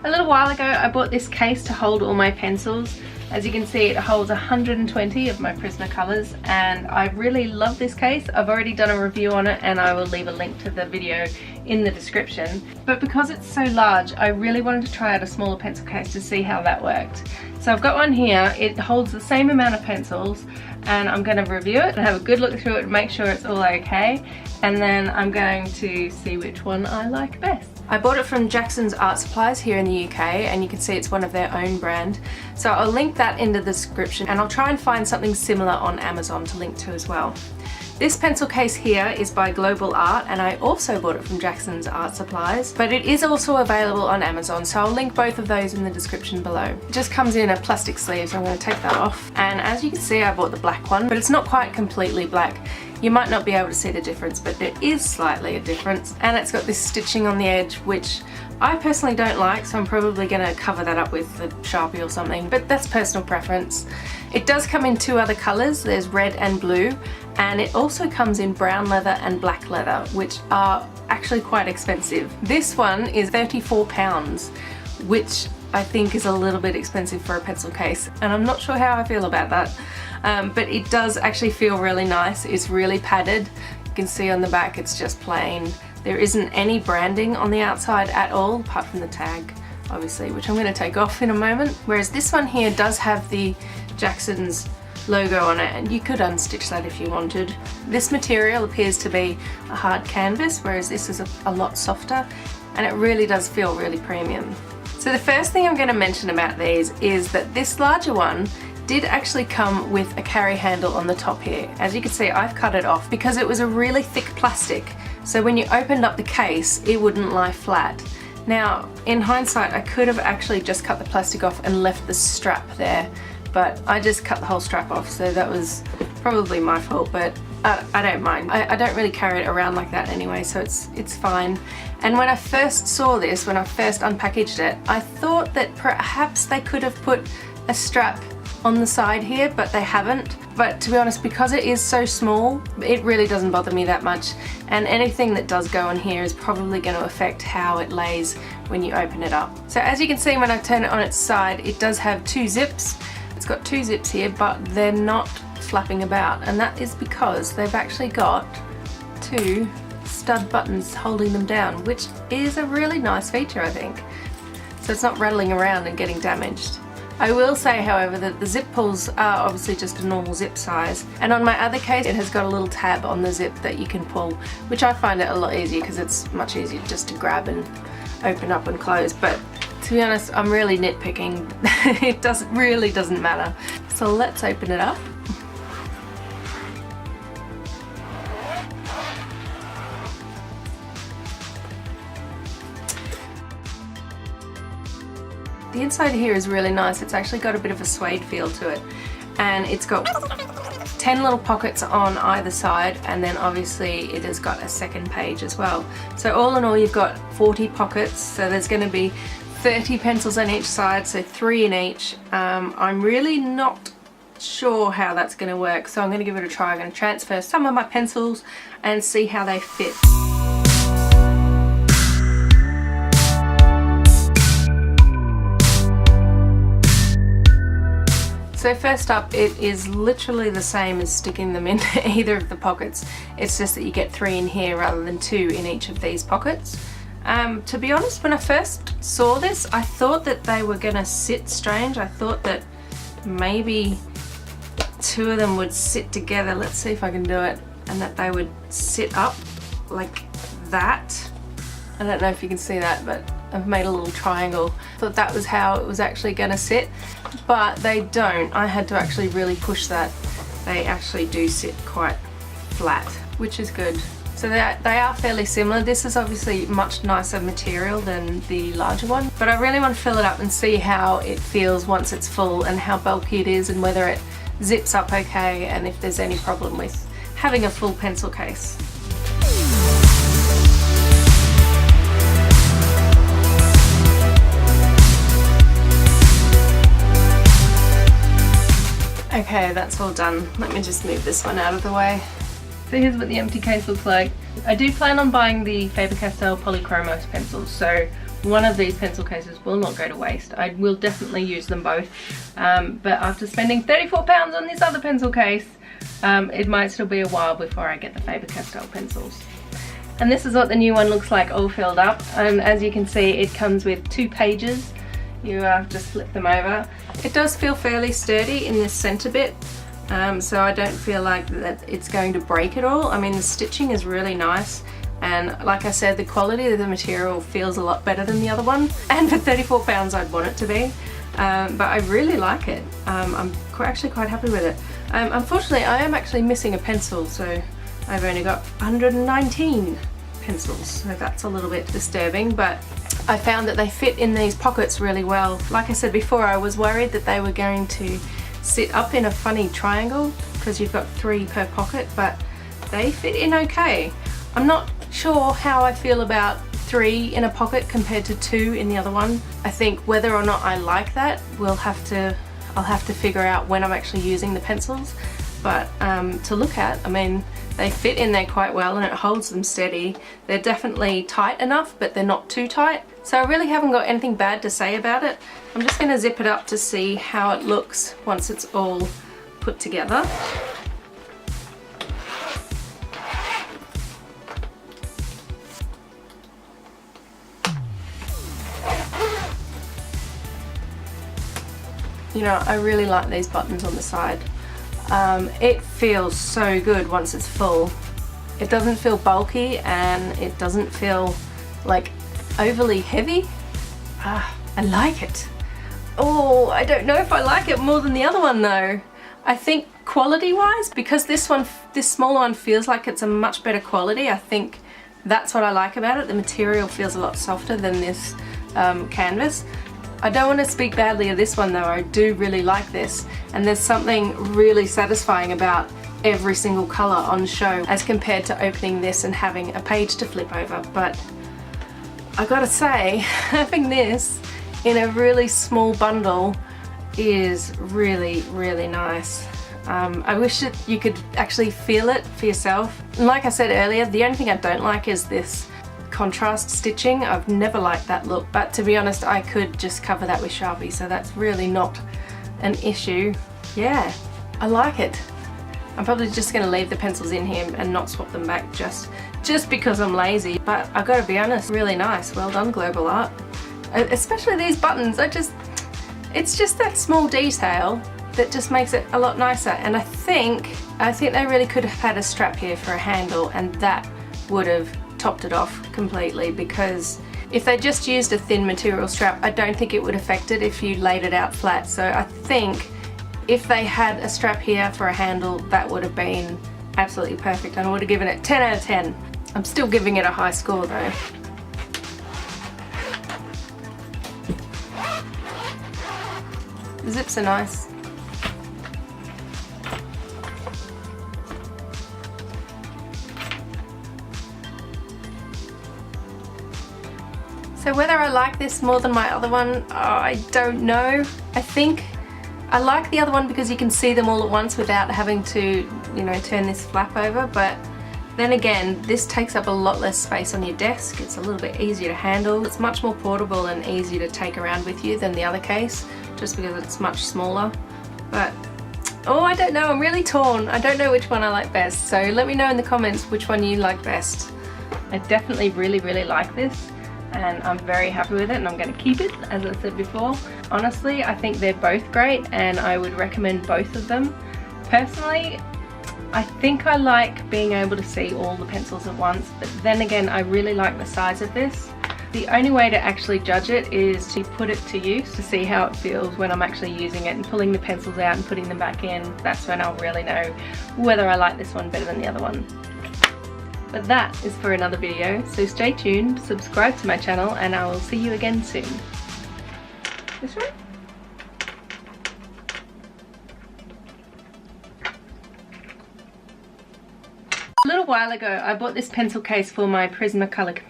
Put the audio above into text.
A little while ago I bought this case to hold all my pencils. As you can see, it holds 120 of my Prismacolors, and I really love this case. I've already done a review on it and I will leave a link to the video in the description. But because it's so large, I really wanted to try out a smaller pencil case to see how that worked. So I've got one here. It holds the same amount of pencils, and I'm going to review it and have a good look through it and make sure it's all okay, and then I'm going to see which one I like best. I bought it from Jackson's Art Supplies here in the UK, and you can see it's one of their own brand. So I'll link that in the description, and I'll try and find something similar on Amazon to link to as well. This pencil case here is by Global Art, and I also bought it from Jackson's Art Supplies, but it is also available on Amazon, so I'll link both of those in the description below. It just comes in a plastic sleeve, so I'm going to take that off. And as you can see, I bought the black one, but it's not quite completely black. You might not be able to see the difference, but there is slightly a difference. And it's got this stitching on the edge, which I personally don't like, so I'm probably going to cover that up with a Sharpie or something, but that's personal preference. It does come in two other colours, there's red and blue, and it also comes in brown leather and black leather, which are actually quite expensive. This one is £34, which I think is a little bit expensive for a pencil case, and I'm not sure how I feel about that. But it does actually feel really nice. It's really padded. You can see on the back it's just plain. There isn't any branding on the outside at all, apart from the tag, obviously, which I'm going to take off in a moment. Whereas this one here does have the Jackson's logo on it, and you could unstitch that if you wanted. This material appears to be a hard canvas, whereas this is a lot softer, and it really does feel really premium. So the first thing I'm going to mention about these is that this larger one did actually come with a carry handle on the top here. As you can see, I've cut it off because it was a really thick plastic, so when you opened up the case it wouldn't lie flat. Now in hindsight I could have actually just cut the plastic off and left the strap there, but I just cut the whole strap off, so that was probably my fault, but I don't mind. I don't really carry it around like that anyway, so it's fine. And when I first saw this, when I first unpackaged it, I thought that perhaps they could have put a strap on the side here, but they haven't. But to be honest, because it is so small, it really doesn't bother me that much, and anything that does go on here is probably going to affect how it lays when you open it up. So as you can see, when I turn it on its side, it does have two zips. It's got two zips here, but they're not flapping about, and that is because they've actually got two stud buttons holding them down, which is a really nice feature, I think. So it's not rattling around and getting damaged. I will say, however, that the zip pulls are obviously just a normal zip size, and on my other case it has got a little tab on the zip that you can pull, which I find it a lot easier because it's much easier just to grab and open up and close. But to be honest, I'm really nitpicking. It really doesn't matter. So let's open it up. The inside here is really nice. It's actually got a bit of a suede feel to it, and it's got 10 little pockets on either side, and then obviously it has got a second page as well. So all in all you've got 40 pockets, so there's going to be 30 pencils on each side, so 3 in each. I'm really not sure how that's going to work, so I'm going to give it a try. I'm going to transfer some of my pencils and see how they fit. So first up, it is literally the same as sticking them in either of the pockets. It's just that you get 3 in here rather than 2 in each of these pockets. To be honest, when I first saw this, I thought that they were gonna sit strange. I thought that maybe 2 of them would sit together. Let's see if I can do it. And that they would sit up like that. I don't know if you can see that, but I've made a little triangle. Thought that was how it was actually gonna sit, but they don't. I had to actually really push that. They actually do sit quite flat, which is good. So they are fairly similar. This is obviously much nicer material than the larger one, but I really want to fill it up and see how it feels once it's full and how bulky it is and whether it zips up okay and if there's any problem with having a full pencil case. Okay, that's all done. Let me just move this one out of the way. So here's what the empty case looks like. I do plan on buying the Faber-Castell Polychromos pencils, so one of these pencil cases will not go to waste. I will definitely use them both, but after spending £34 on this other pencil case, it might still be a while before I get the Faber-Castell pencils. And this is what the new one looks like all filled up, and as you can see it comes with 2 pages. You just flip them over. It does feel fairly sturdy in this center bit, so I don't feel like that it's going to break at all. I mean, the stitching is really nice, and like I said, the quality of the material feels a lot better than the other one, and for £34 I'd want it to be, but I really like it. I'm actually quite happy with it. Unfortunately I am actually missing a pencil, so I've only got 119 pencils, so that's a little bit disturbing, but I found that they fit in these pockets really well. Like I said before, I was worried that they were going to sit up in a funny triangle because you've got 3 per pocket, but they fit in okay. I'm not sure how I feel about 3 in a pocket compared to 2 in the other one. I think whether or not I like that, I'll have to figure out when I'm actually using the pencils. But to look at, I mean, they fit in there quite well and it holds them steady. They're definitely tight enough, but they're not too tight. So I really haven't got anything bad to say about it. I'm just going to zip it up to see how it looks once it's all put together. You know, I really like these buttons on the side. It feels so good once it's full. It doesn't feel bulky and it doesn't feel like overly heavy. I like it. Oh, I don't know if I like it more than the other one though. I think quality wise, because this smaller one feels like it's a much better quality, I think that's what I like about it. The material feels a lot softer than this canvas. I don't want to speak badly of this one though. I do really like this, and there's something really satisfying about every single colour on show as compared to opening this and having a page to flip over. But I gotta say, having this in a really small bundle is really, really nice. I wish that you could actually feel it for yourself. And like I said earlier, the only thing I don't like is this contrast stitching. I've never liked that look, but to be honest I could just cover that with Sharpie, so that's really not an issue. Yeah, I like it. I'm probably just going to leave the pencils in here and not swap them back just because I'm lazy, but I've got to be honest, really nice. Well done, Global Art. Especially these buttons, it's just that small detail that just makes it a lot nicer, and I think they really could have had a strap here for a handle, and that would have topped it off completely, because if they just used a thin material strap, I don't think it would affect it if you laid it out flat. So I think if they had a strap here for a handle, that would have been absolutely perfect, and I would have given it 10 out of 10. I'm still giving it a high score though. The zips are nice. So whether I like this more than my other one, I don't know. I think I like the other one because you can see them all at once without having to, you know, turn this flap over, but then again, this takes up a lot less space on your desk. It's a little bit easier to handle. It's much more portable and easier to take around with you than the other case, just because it's much smaller. But, oh, I don't know, I'm really torn. I don't know which one I like best, so let me know in the comments which one you like best. I definitely really, really like this, and I'm very happy with it, and I'm going to keep it, as I said before. Honestly, I think they're both great, and I would recommend both of them. Personally, I think I like being able to see all the pencils at once, but then again, I really like the size of this. The only way to actually judge it is to put it to use to see how it feels when I'm actually using it and pulling the pencils out and putting them back in. That's when I'll really know whether I like this one better than the other one. But that is for another video, so stay tuned, subscribe to my channel, and I will see you again soon. This one? A little while ago I bought this pencil case for my Prismacolor